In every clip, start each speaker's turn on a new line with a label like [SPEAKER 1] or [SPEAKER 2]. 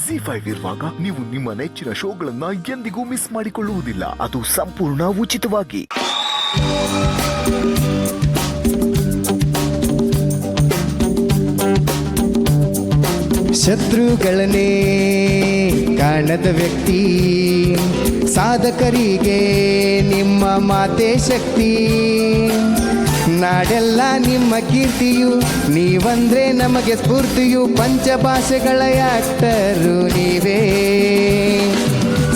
[SPEAKER 1] ZEE5 ಇರುವಾಗ ನೀವು ನಿಮ್ಮ ನೆಚ್ಚಿನ ಶೋಗಳನ್ನ ಎಂದಿಗೂ ಮಿಸ್ ಮಾಡಿಕೊಳ್ಳುವುದಿಲ್ಲ. ಅದು ಸಂಪೂರ್ಣ ಉಚಿತವಾಗಿ.
[SPEAKER 2] ಶತ್ರುಗಳನ್ನೇ ಕಾಣದ ವ್ಯಕ್ತಿ, ಸಾಧಕರಿಗೆ ನಿಮ್ಮ ಮಾತೆ ಶಕ್ತಿ. ನಾಡೆಲ್ಲ ನಿಮ್ಮ ಕೀರ್ತಿಯು, ನೀವಂದ್ರೆ ನಮಗೆ ಸ್ಫೂರ್ತಿಯು. ಪಂಚಭಾಷೆಗಳ ಆಕ್ಟರು ನೀವೇ.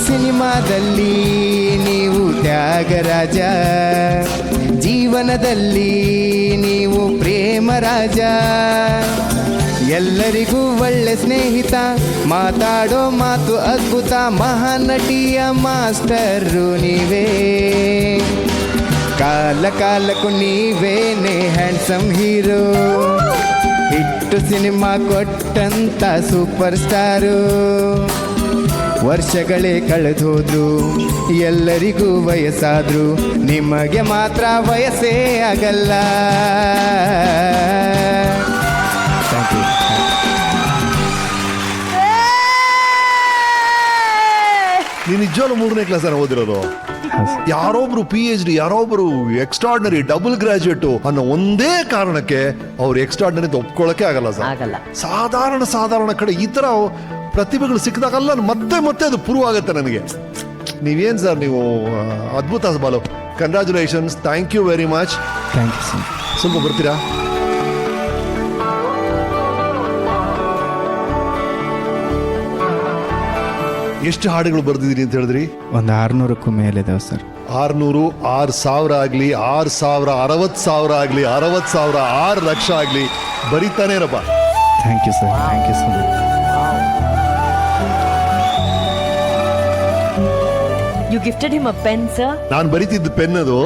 [SPEAKER 2] ಸಿನಿಮಾದಲ್ಲಿ ನೀವು ತ್ಯಾಗರಾಜ, ಜೀವನದಲ್ಲಿ ನೀವು ಪ್ರೇಮರಾಜ. ಎಲ್ಲರಿಗೂ ಒಳ್ಳೆ ಸ್ನೇಹಿತ, ಮಾತಾಡೋ ಮಾತು ಅದ್ಭುತ. ಮಹಾನಟಿಯ ಮಾಸ್ಟರು ನೀವೇ. ಕಾಲ ಕಾಲಕ್ಕೂ ನೀವೇನೆ ಹ್ಯಾಂಡ್ಸಮ್ ಹೀರೋ. ಹಿಟ್ಟು ಸಿನಿಮಾ ಕೊಟ್ಟಂತ ಸೂಪರ್ ಸ್ಟಾರು. ವರ್ಷಗಳೇ ಕಳೆದೋದ್ರು, ಎಲ್ಲರಿಗೂ ವಯಸ್ಸಾದ್ರು, ನಿಮಗೆ ಮಾತ್ರ ವಯಸ್ಸೇ ಆಗಲ್ಲ. Thank you.
[SPEAKER 3] ನೀನು ನಿಜವಾಗ್ಲೂ 3ನೇ ಕ್ಲಾಸ್ ಓದಿರೋದು? ಯಾರೊಬ್ರು PhD, ಯಾರೊಬ್ರು ಎಕ್ಸ್ಟ್ರಾರ್ಡಿನರಿ ಡಬಲ್ ಗ್ರಾಜುಯೇಟ್ ಅನ್ನೋ ಒಂದೇ ಕಾರಣಕ್ಕೆ ಅವ್ರು ಎಕ್ಸ್ಟ್ರಾರ್ಡಿನರಿ ಒಪ್ಕೊಳ್ಳೋಕೆ ಆಗಲ್ಲ ಸರ್. ಸಾಧಾರಣ ಕಡೆ ಈ ತರ ಪ್ರತಿಭೆಗಳು ಸಿಕ್ಕಿದಾಗಲ್ಲ ಮತ್ತೆ ಮತ್ತೆ ಅದು ಪ್ರೂವ್ ಆಗುತ್ತೆ ನನಗೆ. ನೀವೇನ್ ಸರ್, ನೀವು ಅದ್ಭುತ Balu. Congratulations, thank you very much.
[SPEAKER 2] Thank you sir.
[SPEAKER 3] ಸ್ವಲ್ಪ ಬರ್ತೀರಾ? ಎಷ್ಟು ಹಾಡುಗಳು ಬರ್ದಿದ್ದೀರಿ ಅಂತ ಹೇಳಿದ್ರಿ?
[SPEAKER 2] ಒಂದು 600ಕ್ಕೂ ಮೇಲಿದಾವೆ ಸರ್.
[SPEAKER 3] 600, 6,000 ಆಗಲಿ, 6,000, 60,000 ಆಗಲಿ, 60,000, 6 ಲಕ್ಷ ಆಗಲಿ, ಬರೀತಾನೆ ಇರಪ್ಪ.
[SPEAKER 2] Thank you sir. Thank you so much.
[SPEAKER 4] You gifted him a pen, sir?
[SPEAKER 3] ನಾನು ಬರೀತಿದ್ದ ಪೆನ್ ಅದು.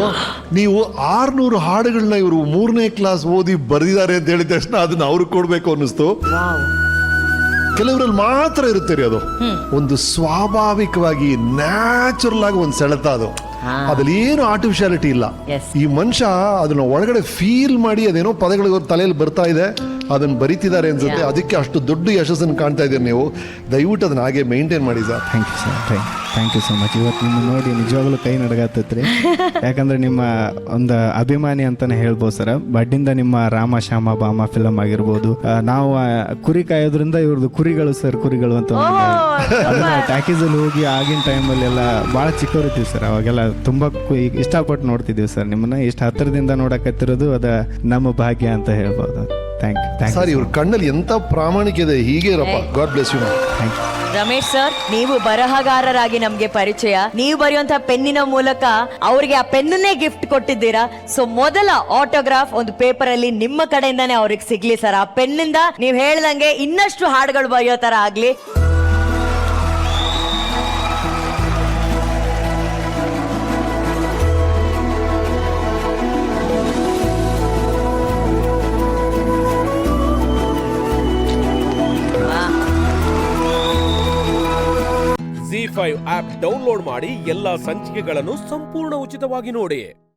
[SPEAKER 3] ನೀವು 600 ಹಾಡುಗಳನ್ನ ಇವರು 3ನೇ ಕ್ಲಾಸ್ ಓದಿ ಬರೆದಿದ್ದಾರೆ ಅಂತ ಹೇಳಿದ ತಕ್ಷಣ ಅದನ್ನ ಅವ್ರಿಗೆ ಕೊಡ್ಬೇಕು ಅನ್ನಿಸ್ತು. ಕೆಲವರಲ್ಲಿ ಮಾತ್ರ ಇರುತ್ತೆ ರೀ ಅದು. ಒಂದು ಸ್ವಾಭಾವಿಕವಾಗಿ ನ್ಯಾಚುರಲ್ ಆಗಿ ಒಂದು ಸೆಳೆತ ಅದು. ಅದ್ರಲ್ಲಿ ಏನು ಆರ್ಟಿಫಿಷಿಯಾಲಿಟಿ ಇಲ್ಲ. ಈ ಮನುಷ್ಯ ಅದನ್ನ ಒಳಗಡೆ ಫೀಲ್ ಮಾಡಿ ಅದೇನೋ ಪದಗಳು ತಲೆಯಲ್ಲಿ ಬರ್ತಾ ಇದೆ, ಅದನ್ನ ಬರೀತಿದ್ದಾರೆ ಅನ್ಸುತ್ತೆ. ಅದಕ್ಕೆ ಅಷ್ಟು ದೊಡ್ಡ ಯಶಸ್ಸನ್ನು ಕಾಣ್ತಾ ಇದ್ದೀರಿ ನೀವು. ದಯವಿಟ್ಟು ಅದನ್ನ ಹಾಗೆ ಮೇಂಟೈನ್ ಮಾಡಿ ಸರ್.
[SPEAKER 2] Thank you sir. Thank you so much. ಇವತ್ತು ನಿಮ್ಮ ನೋಡಿ ನಿಜವಾಗ್ಲೂ ಕೈ ನಡಗತ್ತೈತ್ರಿ. ಯಾಕಂದ್ರೆ ನಿಮ್ಮ ಒಂದು ಅಭಿಮಾನಿ ಅಂತಾನೆ ಹೇಳ್ಬೋದು ಸರ್. ಬಡ್ಡಿಂದ ನಿಮ್ಮ ರಾಮ ಶ್ಯಾಮ ಬಾಮ ಫಿಲಮ್ ಆಗಿರ್ಬೋದು. ನಾವು ಕುರಿ ಕಾಯೋದ್ರಿಂದ ಇವ್ರದ್ದು ಕುರಿಗಳು ಸರ್, ಕುರಿಗಳು ಅಂತ ಟ್ಯಾಕೀಸಲ್ಲಿ ಹೋಗಿ ಆಗಿನ ಟೈಮಲ್ಲಿ ಎಲ್ಲ ಭಾಳ ಚಿಕ್ಕವರಿದ್ದೀವಿ ಸರ್. ಅವಾಗೆಲ್ಲ ತುಂಬಾ ಇಷ್ಟಪಟ್ಟು ನೋಡ್ತಿದ್ದೀವಿ ಸರ್ ನಿಮ್ಮನ್ನ. ಇಷ್ಟು ಹತ್ತಿರದಿಂದ ನೋಡಕತ್ತಿರೋದು ಅದ ನಮ್ಮ ಭಾಗ್ಯ ಅಂತ ಹೇಳ್ಬೋದು. Thank you
[SPEAKER 3] sir. ಇವ್ರ ಕಣ್ಣಲ್ಲಿ ಎಂತ ಪ್ರಾಮಾಣಿಕ ಇದೆ. ಹೀಗೆ ಇರಪ್ಪ. God bless you.
[SPEAKER 2] Thank you.
[SPEAKER 4] Ramesh sir, ನೀವು ಬರಹಗಾರರಾಗಿ ನಮ್ಗೆ ಪರಿಚಯ. ನೀವು ಬರೆಯುವಂತಹ ಪೆನ್ನಿನ ಮೂಲಕ ಅವ್ರಿಗೆ ಆ ಪೆನ್ನೇ ಗಿಫ್ಟ್ ಕೊಟ್ಟಿದ್ದೀರಾ. ಸೊ ಮೊದಲ ಆಟೋಗ್ರಾಫ್ ಒಂದು ಪೇಪರ್ ಅಲ್ಲಿ ನಿಮ್ಮ ಕಡೆಯಿಂದಾನೇ ಅವ್ರಿಗೆ ಸಿಗ್ಲಿ ಸರ್. ಆ ಪೆನ್ನಿಂದ ನೀವು ಹೇಳ್ದಂಗೆ ಇನ್ನಷ್ಟು ಹಾಡುಗಳು ಬರೆಯೋ ತರ ಆಗ್ಲಿ.
[SPEAKER 5] ZEE5 ಆಪ್ ಡೌನ್ಲೋಡ್ ಮಾಡಿ ಎಲ್ಲಾ ಸಂಚಿಕೆಗಳನ್ನು ಸಂಪೂರ್ಣ ಉಚಿತವಾಗಿ ನೋಡಿ.